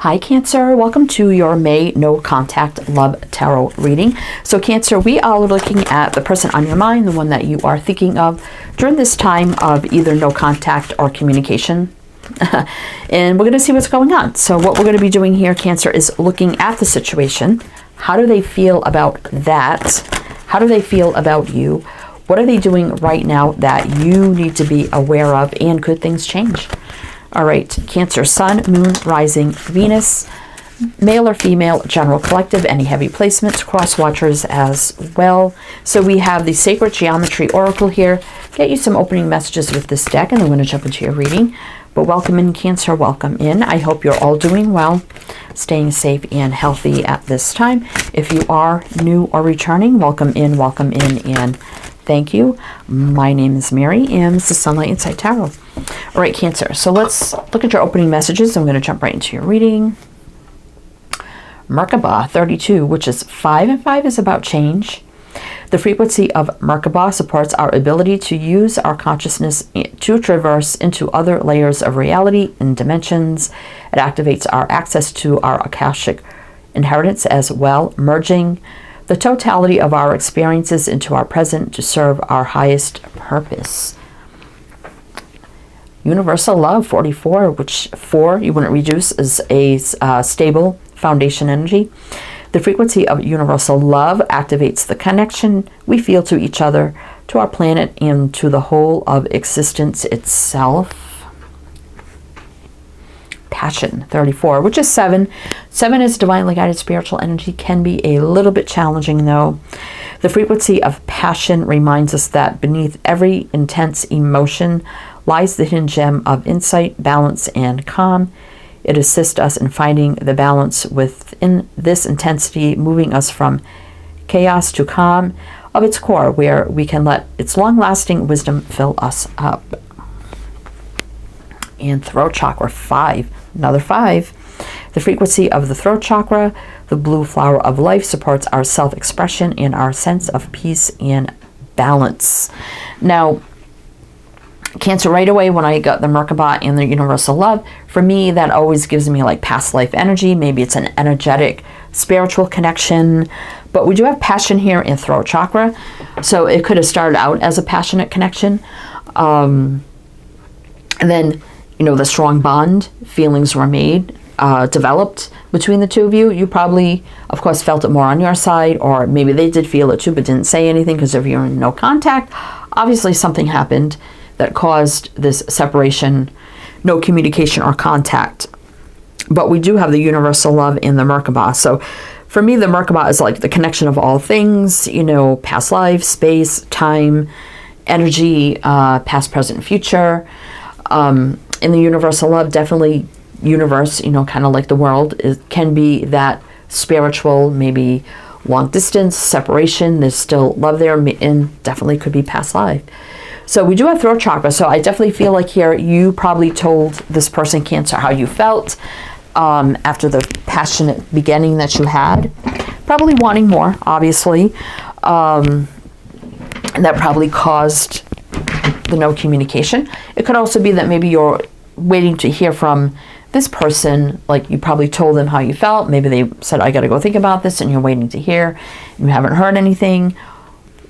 Hi Cancer, welcome to your May No Contact Love Tarot reading. So Cancer, we are looking at the person on your mind, the one that you are thinking of during this time of either no contact or communication. And we're going to see what's going on. So what we're going to be doing here, Cancer, is looking at the situation. How do they feel about that? How do they feel about you? What are they doing right now that you need to be aware of? And could things change? All right, Cancer, Sun, Moon, Rising, Venus, male or female, general collective, any heavy placements, cross watchers as well. So we have the Sacred Geometry Oracle here. Get you some opening messages with this deck, and then we're going to jump into your reading. But welcome in, Cancer, welcome in. I hope you're all doing well, staying safe and healthy at this time. If you are new or returning, welcome in, and thank you. My name is Mary, and this is Sunlight Insight Tarot. All right, Cancer, so let's look at your opening messages. I'm going to jump right into your reading. Merkaba 32, which is 5, and 5 is about change. The frequency of Merkaba supports our ability to use our consciousness to traverse into other layers of reality and dimensions. It activates our access to our Akashic inheritance as well, merging the totality of our experiences into our present to serve our highest purpose. Universal Love 44, which 4 you wouldn't reduce, is a stable foundation energy. The frequency of universal love activates the connection we feel to each other, to our planet, and to the whole of existence itself. Passion 34, which is 7. 7 is divinely guided spiritual energy, can be a little bit challenging though. The frequency of passion reminds us that beneath every intense emotion lies the hidden gem of insight, balance, and calm. It assists us in finding the balance within this intensity, moving us from chaos to calm of its core, where we can let its long-lasting wisdom fill us up. And throat chakra 5, another 5. The frequency of the throat chakra, the blue flower of life, supports our self-expression and our sense of peace and balance. Now, Cancer, right away when I got the Merkaba and the universal love, for me that always gives me like past life energy. Maybe it's an energetic spiritual connection, but we do have passion here in throat chakra, so it could have started out as a passionate connection, and then the strong bond, feelings were made, developed between the two of you. You probably of course felt it more on your side, or maybe they did feel it too but didn't say anything, because if you're in no contact, obviously something happened that caused this separation, no communication or contact. But we do have the universal love in the Merkaba. So for me, the Merkaba is like the connection of all things, past life, space, time, energy, past, present, future. In the universal love, definitely universe, kind of like the world, it can be that spiritual, maybe long distance, separation. There's still love there, and definitely could be past life. So we do have throat chakra. So I definitely feel like here you probably told this person, Cancer, how you felt after the passionate beginning that you had. Probably wanting more, obviously. And that probably caused the no communication. It could also be that maybe you're waiting to hear from this person, like you probably told them how you felt. Maybe they said, I got to go think about this, and you're waiting to hear. You haven't heard anything.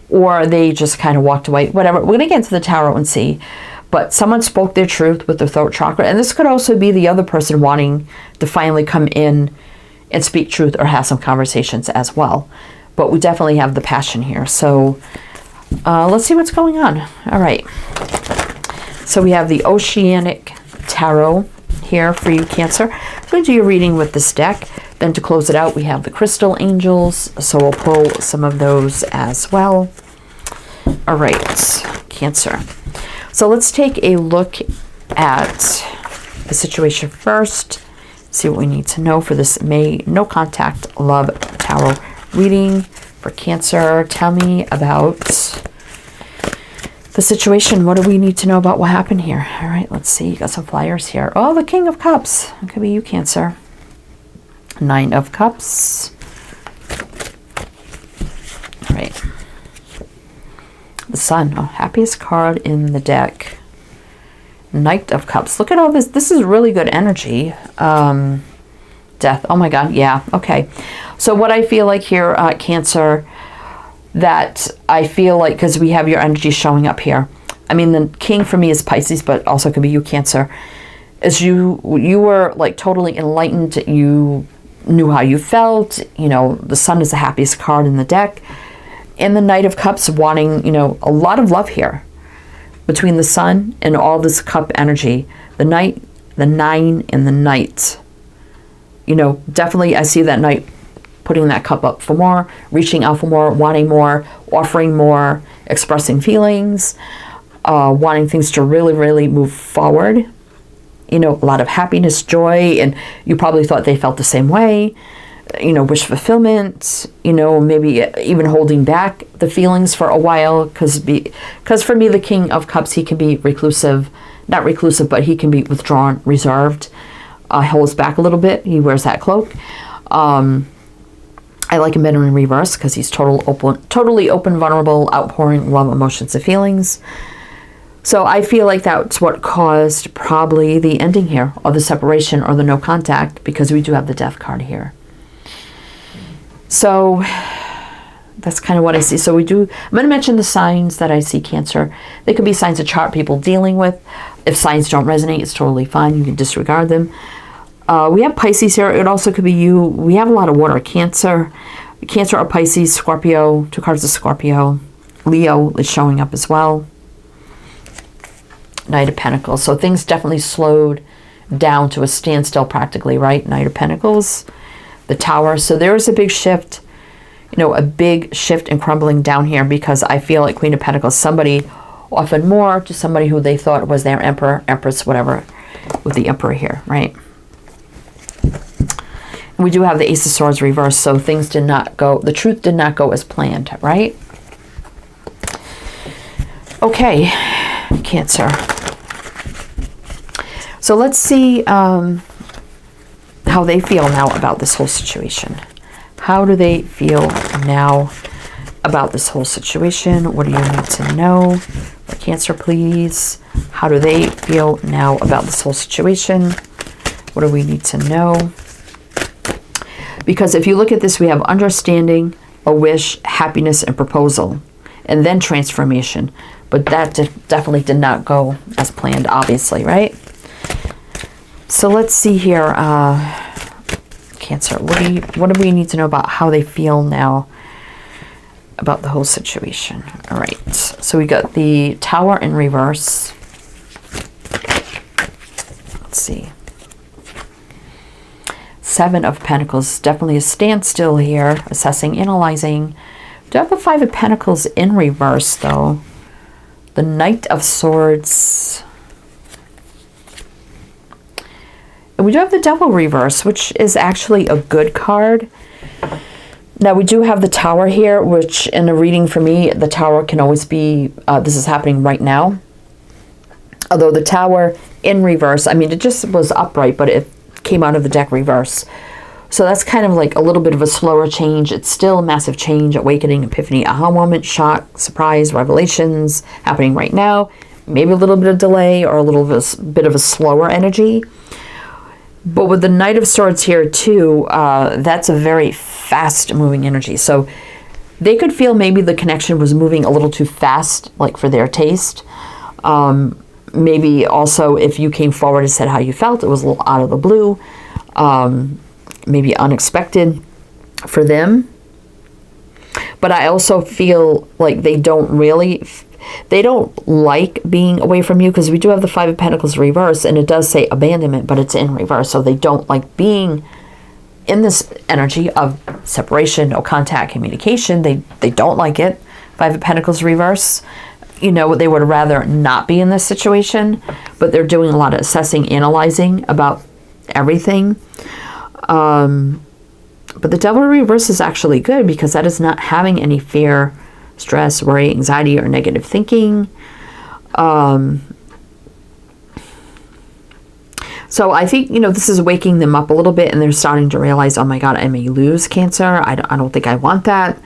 Or they just kind of walked away, whatever. We're going to get into the tarot and see. But someone spoke their truth with their throat chakra. And this could also be the other person wanting to finally come in and speak truth or have some conversations as well. But we definitely have the passion here. So let's see what's going on. All right. So we have the Oceanic Tarot here for you, Cancer. So we'll do your reading with this deck. Then to close it out, we have the Crystal Angels. So we'll pull some of those as well. All right, Cancer. So let's take a look at the situation first. See what we need to know for this May No Contact Love Tarot reading for Cancer. Tell me about the situation. What do we need to know about what happened here? All right, let's see. You got some flyers here. Oh, the King of Cups. It could be you, Cancer. 9 of Cups. All right. The Sun. Oh, happiest card in the deck. Knight of Cups. Look at all this. This is really good energy. Death. Oh my God. Yeah. Okay. So what I feel like here, Cancer, that I feel like, because we have your energy showing up here. I mean, the king for me is Pisces, but also could be you, Cancer. Is you were like totally enlightened. You knew how you felt. You know, the sun is the happiest card in the deck. And the Knight of Cups wanting, you know, a lot of love here. Between the sun and all this cup energy. The Knight, the 9, and the Knight. You know, definitely I see that Knight putting that cup up for more, reaching out for more, wanting more, offering more, expressing feelings, wanting things to really, really move forward. You know, a lot of happiness, joy, and you probably thought they felt the same way. You know, wish fulfillment, you know, maybe even holding back the feelings for a while. Because for me, the King of Cups, he can be reclusive. Not reclusive, but he can be withdrawn, reserved. Holds back a little bit. He wears that cloak. I like him better in reverse because he's totally open, vulnerable, outpouring love, emotions, and feelings. So I feel like that's what caused probably the ending here, or the separation, or the no contact, because we do have the Death card here. So that's kind of what I see. So I'm going to mention the signs that I see, Cancer. They could be signs of chart people dealing with. If signs don't resonate, it's totally fine. You can disregard them. We have Pisces here. It also could be you. We have a lot of water. Cancer or Pisces, Scorpio. 2 cards of Scorpio. Leo is showing up as well. Knight of Pentacles. So things definitely slowed down to a standstill practically, right? Knight of Pentacles. The Tower. So there is a big shift. You know, a big shift and crumbling down here, because I feel like Queen of Pentacles, somebody offered more to somebody who they thought was their emperor, empress, whatever, with the Emperor here, right? We do have the Ace of Swords reversed, so things did not go, the truth did not go as planned, right? Okay, Cancer. So let's see how they feel now about this whole situation. How do they feel now about this whole situation? What do you need to know? Cancer, please. How do they feel now about this whole situation? What do we need to know? Because if you look at this, we have understanding, a wish, happiness, and proposal, and then transformation. But that definitely did not go as planned, obviously, right? So let's see here, Cancer. What do we need to know about how they feel now about the whole situation? All right. So we got the Tower in reverse. Let's see. 7 of Pentacles, definitely a standstill here, assessing, analyzing. Do I have the 5 of Pentacles in reverse, though? The Knight of Swords. And we do have the Devil reverse, which is actually a good card. Now, we do have the Tower here, which in a reading for me, the Tower can always be, this is happening right now. Although the Tower in reverse, I mean, it just was upright, but it came out of the deck reverse. So that's kind of like a little bit of a slower change. It's still a massive change, awakening, epiphany, aha moment, shock, surprise, revelations happening right now. Maybe a little bit of delay or a little bit of a slower energy. But with the Knight of Swords here too, that's a very fast moving energy. So they could feel maybe the connection was moving a little too fast, like for their taste. Maybe also if you came forward and said how you felt, it was a little out of the blue, maybe unexpected for them. But I also feel like they don't like being away from you, because we do have the 5 of Pentacles reverse, and it does say abandonment, but it's in reverse. So they don't like being in this energy of separation, no contact, communication. They don't like it. 5 of Pentacles reverse. You know, they would rather not be in this situation, but they're doing a lot of assessing, analyzing about everything. But the Devil reverse is actually good, because that is not having any fear, stress, worry, anxiety, or negative thinking. So I think, you know, this is waking them up a little bit, and they're starting to realize, oh my God, I may lose, Cancer. I don't think I want that.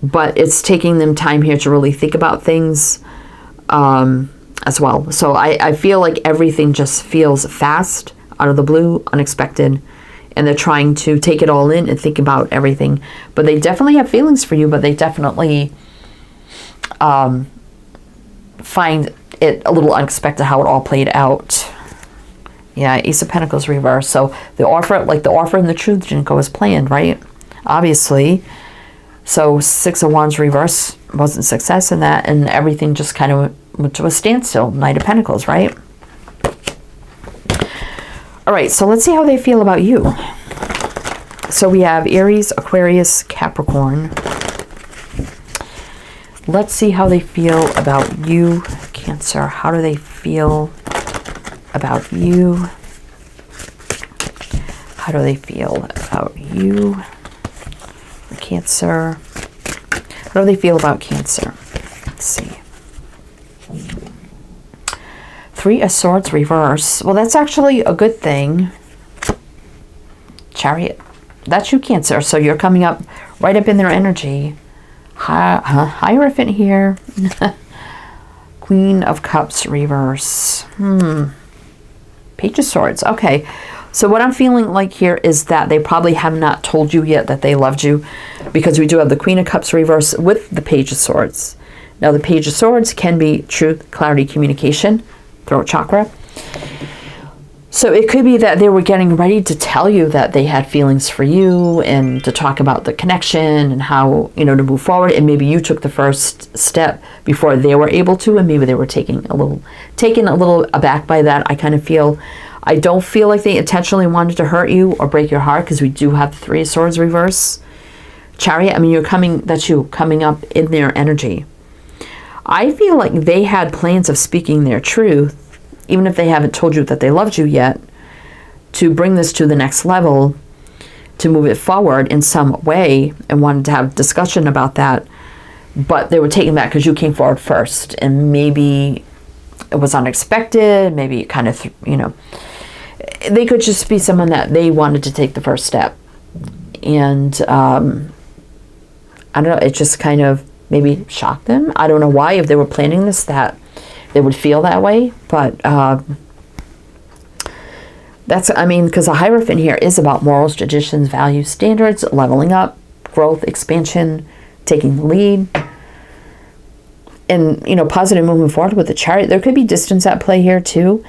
But it's taking them time here to really think about things as well. So I feel like everything just feels fast, out of the blue, unexpected, and they're trying to take it all in and think about everything. But they definitely have feelings for you, but they definitely find it a little unexpected how it all played out. Yeah, Ace of Pentacles reverse. So the offer and the truth didn't go as planned, right? Obviously. So Six of Wands reverse wasn't success in that, and everything just kind of went to a standstill. Knight of Pentacles, right? All right, so let's see how they feel about you. So we have Aries, Aquarius, Capricorn. Let's see how they feel about you, Cancer. How do they feel about you? How do they feel about you, Cancer? How do they feel about Cancer? Let's see. Three of Swords reverse. Well, that's actually a good thing. Chariot. That's you, Cancer. So you're coming up right up in their energy. Hierophant here. Queen of Cups reverse. Page of Swords. Okay. So what I'm feeling like here is that they probably have not told you yet that they loved you, because we do have the Queen of Cups reverse with the Page of Swords. Now the Page of Swords can be truth, clarity, communication, throat chakra. So it could be that they were getting ready to tell you that they had feelings for you and to talk about the connection and how, to move forward. And maybe you took the first step before they were able to, and maybe they were taken a little aback by that. I don't feel like they intentionally wanted to hurt you or break your heart, because we do have the Three of Swords reverse. Chariot, I mean, that's you coming up in their energy. I feel like they had plans of speaking their truth, even if they haven't told you that they loved you yet, to bring this to the next level, to move it forward in some way, and wanted to have discussion about that. But they were taken back because you came forward first, and maybe it was unexpected, maybe it kind of, they could just be someone that they wanted to take the first step. And I don't know, it just kind of maybe shocked them. I don't know why, if they were planning this, that they would feel that way. But because the Hierophant here is about morals, traditions, values, standards, leveling up, growth, expansion, taking the lead, and, positive moving forward with the Chariot. There could be distance at play here too.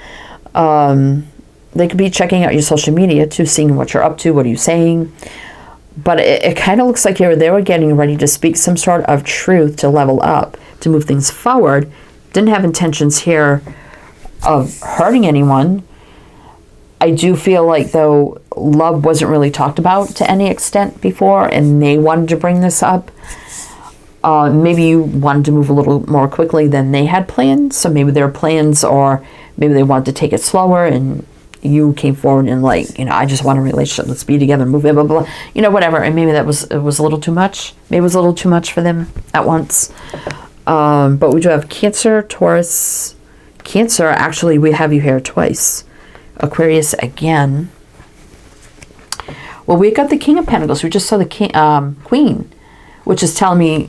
They could be checking out your social media too, seeing what you're up to, what are you saying. But it kind of looks like they were getting ready to speak some sort of truth to level up, to move things forward. Didn't have intentions here of hurting anyone. I do feel like, though, love wasn't really talked about to any extent before, and they wanted to bring this up. Maybe you wanted to move a little more quickly than they had planned, so maybe their plans, or maybe they wanted to take it slower, and you came forward and I just want a relationship, let's be together, move it, blah, blah, blah, whatever. And maybe it was a little too much. Maybe it was a little too much for them at once. But we do have Cancer, Taurus. Cancer, actually, we have you here twice. Aquarius again. Well, we got the King of Pentacles. We just saw the Queen, which is telling me,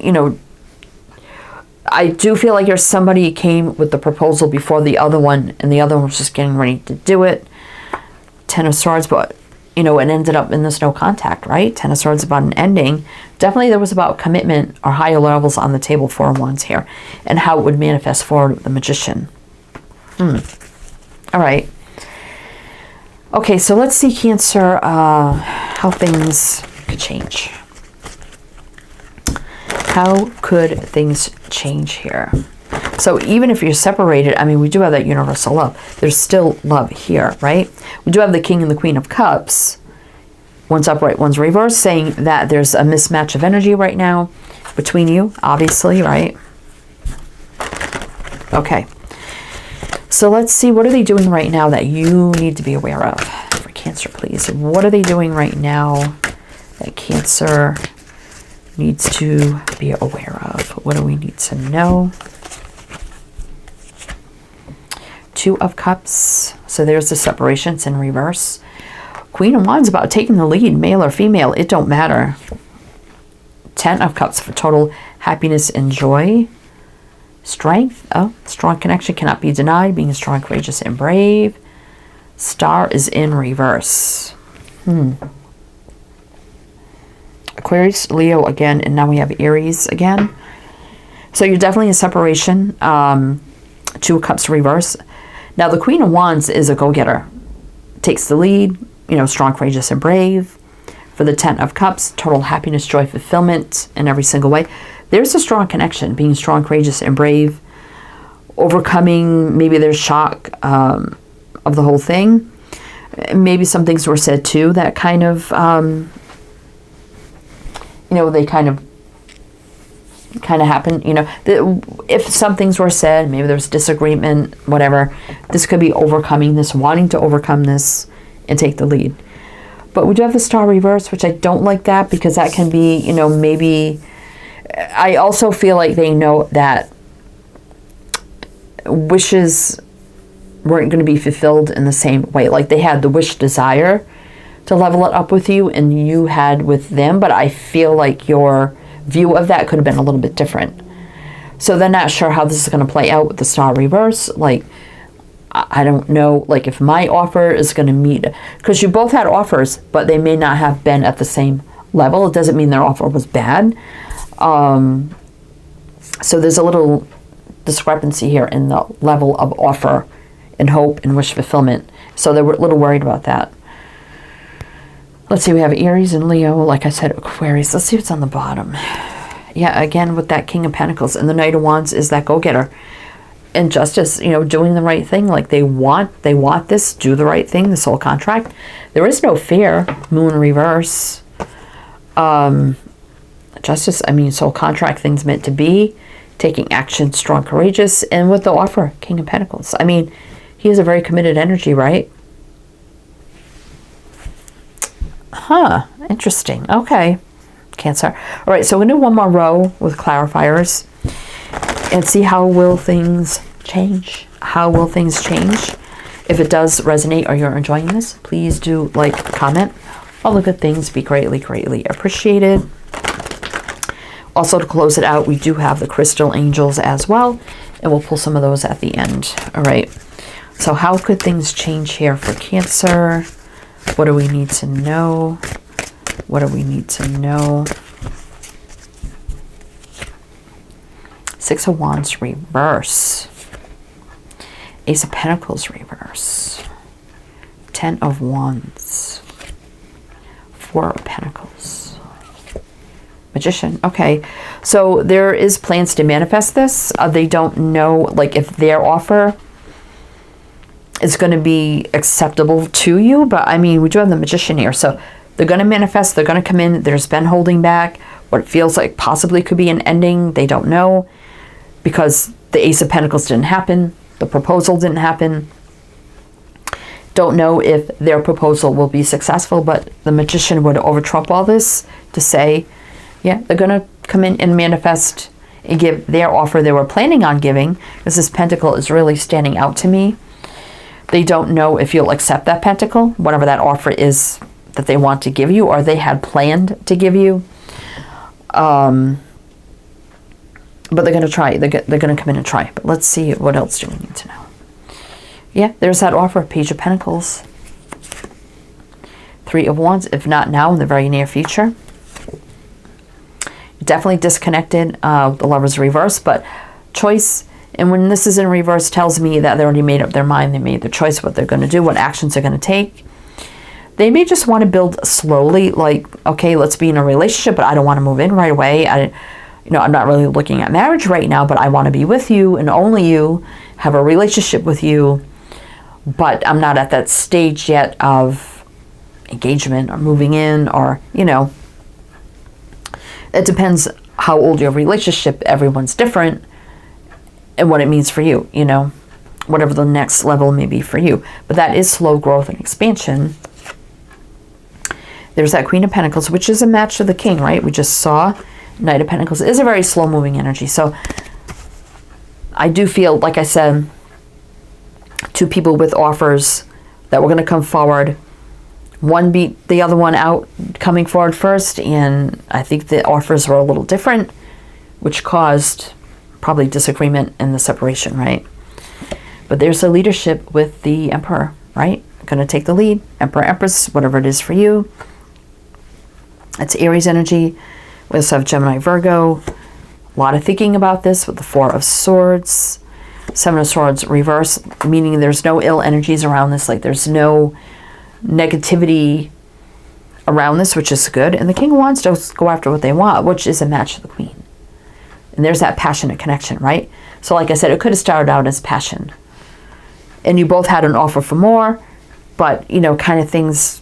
I do feel like somebody came with the proposal before the other one, and the other one was just getting ready to do it. Ten of Swords, but, it ended up in this no contact, right? Ten of Swords about an ending. Definitely there was about commitment or higher levels on the table. Four of Wands here, and how it would manifest forward with the Magician. All right. Okay, so let's see, Cancer, how things could change. How could things change here? So even if you're separated, we do have that universal love. There's still love here, right? We do have the King and the Queen of Cups. One's upright, one's reversed, saying that there's a mismatch of energy right now between you, obviously, right? Okay. So let's see, what are they doing right now that you need to be aware of? For Cancer, please. What are they doing right now that Cancer needs to be aware of? What do we need to know? Two of Cups. So there's the separation. It's in reverse. Queen of Wands about taking the lead, male or female. It don't matter. Ten of Cups for total happiness and joy. Strength. Oh, strong connection cannot be denied. Being strong, courageous, and brave. Star is in reverse. Aquarius, Leo again, and now we have Aries again. So you're definitely in separation. Two of Cups reverse. Now the Queen of Wands is a go-getter. Takes the lead, strong, courageous, and brave. For the Ten of Cups, total happiness, joy, fulfillment in every single way. There's a strong connection, being strong, courageous, and brave. Overcoming, maybe there's shock of the whole thing. Maybe some things were said too that kind of, they kind of happen. If some things were said, maybe there's disagreement, whatever. This could be overcoming this, wanting to overcome this and take the lead. But we do have the Star reverse, which I don't like that, because that can be, maybe. I also feel like they know that wishes weren't going to be fulfilled in the same way. Like they had the wish desire to level it up with you, and you had with them, but I feel like your view of that could have been a little bit different. So they're not sure how this is going to play out with the Star reverse. Like, I don't know, like if my offer is going to meet, because you both had offers, but they may not have been at the same level. It doesn't mean their offer was bad. So there's a little discrepancy here in the level of offer and hope and wish fulfillment. So they were a little worried about that. Let's see, we have Aries and Leo. Like I said, Aquarius. Let's see what's on the bottom. Yeah, again, with that King of Pentacles. And the Knight of Wands is that go-getter. And Justice, doing the right thing. Like they want this, do the right thing, the soul contract. There is no fear. Moon reverse. Justice, soul contract, things meant to be. Taking action, strong, courageous. And with the offer, King of Pentacles. He has a very committed energy, right? Huh, interesting. Okay, Cancer. All right, so we're going to do one more row with clarifiers and see how will things change. How will things change? If it does resonate or you're enjoying this, please do like, comment. All the good things be greatly, greatly appreciated. Also, to close it out, we do have the crystal angels as well, and we'll pull some of those at the end. All right, so how could things change here for Cancer? What do we need to know? What do we need to know? Six of Wands reverse. Ace of Pentacles reverse. Ten of Wands. Four of Pentacles. Magician. Okay, so there is plans to manifest this. They don't know, like, if their offer is going to be acceptable to you, but we do have the Magician here, so they're going to manifest, they're going to come in. There's been holding back what feels like possibly could be an ending. They don't know, because the Ace of Pentacles didn't happen, the proposal didn't happen. Don't know if their proposal will be successful, but the Magician would overtrump all this to say, yeah, they're going to come in and manifest and give their offer they were planning on giving, because this Pentacle is really standing out to me. They don't know if you'll accept that Pentacle, whatever that offer is that they want to give you or they had planned to give you. But they're going to try. They're going to come in and try. But let's see, what else do we need to know? Yeah, there's that offer, Page of Pentacles. Three of Wands, if not now, in the very near future. Definitely disconnected. The Lover's reverse, but choice. And when this is in reverse, tells me that they already made up their mind. They made their choice, what they're going to do, what actions they're going to take. They may just want to build slowly, like, okay, let's be in a relationship, but I don't want to move in right away. I'm not really looking at marriage right now, but I want to be with you and only you, have a relationship with you, but I'm not at that stage yet of engagement or moving in, or, it depends how old your relationship. Everyone's different. And what it means for you, whatever the next level may be for you. But that is slow growth and expansion. There's that Queen of Pentacles, which is a match to the King, right? We just saw Knight of Pentacles. It is a very slow-moving energy. So I do feel, like I said, two people with offers that were going to come forward. One beat the other one out coming forward first, and I think the offers were a little different, which caused probably disagreement in the separation, right? But there's a leadership with the Emperor, right? going to take the lead. Emperor, Empress, whatever it is for you. It's Aries energy. We also have Gemini, Virgo. A lot of thinking about this with the Four of Swords. Seven of Swords reverse, meaning there's no ill energies around this. Like there's no negativity around this, which is good. And the King of Wands does go after what they want, which is a match to the Queen. And there's that passionate connection, right? So like I said, it could have started out as passion. And you both had an offer for more, but, you know, kind of things,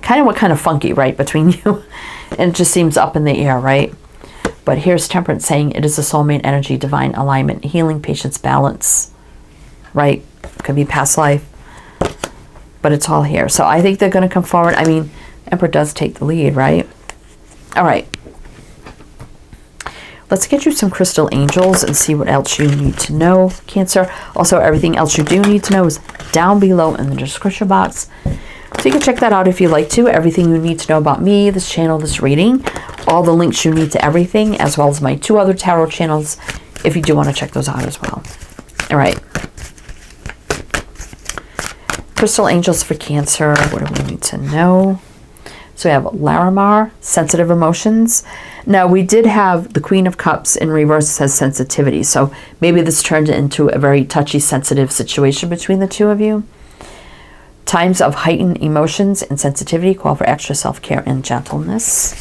kind of what kind of funky, right, between you. And it just seems up in the air, right? But here's Temperance saying it is a soulmate energy, divine alignment, healing, patience, balance, right? Could be past life, but it's all here. So I think they're going to come forward. I mean, Emperor does take the lead, right? All right. Let's get you some crystal angels and see what else you need to know, Cancer. Also, everything else you do need to know is down below in the description box. So you can check that out if you like to. Everything you need to know about me, this channel, this reading, all the links you need to everything, as well as my 2 other tarot channels, if you do want to check those out as well. All right. Crystal angels for Cancer. What do we need to know? So we have Larimar, sensitive emotions. Now, we did have the Queen of Cups in reverse has sensitivity. So maybe this turned into a very touchy, sensitive situation between the two of you. Times of heightened emotions and sensitivity call for extra self-care and gentleness.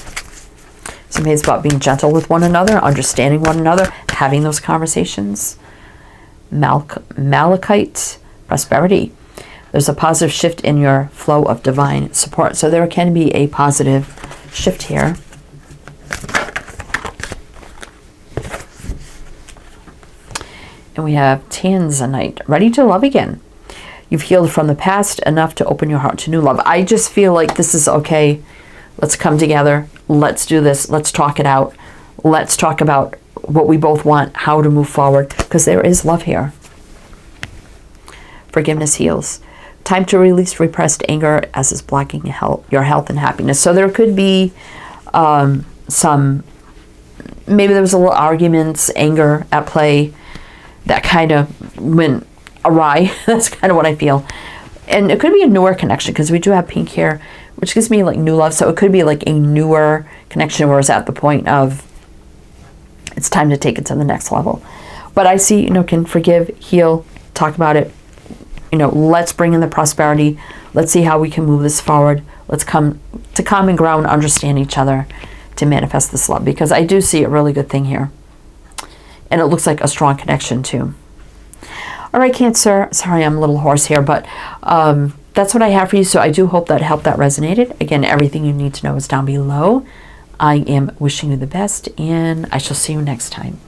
So maybe it's about being gentle with one another, understanding one another, having those conversations. Malachite, prosperity. There's a positive shift in your flow of divine support. So there can be a positive shift here. And we have Tanzanite, ready to love again. You've healed from the past enough to open your heart to new love. I just feel like this is okay. Let's come together. Let's do this. Let's talk it out. Let's talk about what we both want, how to move forward, because there is love here. Forgiveness heals. Time to release repressed anger as is blocking your health and happiness. So there could be maybe there was a little arguments, anger at play that kind of went awry. That's kind of what I feel. And it could be a newer connection because we do have pink here, which gives me like new love. So it could be like a newer connection where it's at the point of it's time to take it to the next level. But I see, can forgive, heal, talk about it. Let's bring in the prosperity. Let's see how we can move this forward. Let's come to common ground, understand each other to manifest this love, because I do see a really good thing here. And it looks like a strong connection too. All right, Cancer. Sorry, I'm a little hoarse here, but that's what I have for you. So I do hope that helped, that resonated. Again, everything you need to know is down below. I am wishing you the best, and I shall see you next time.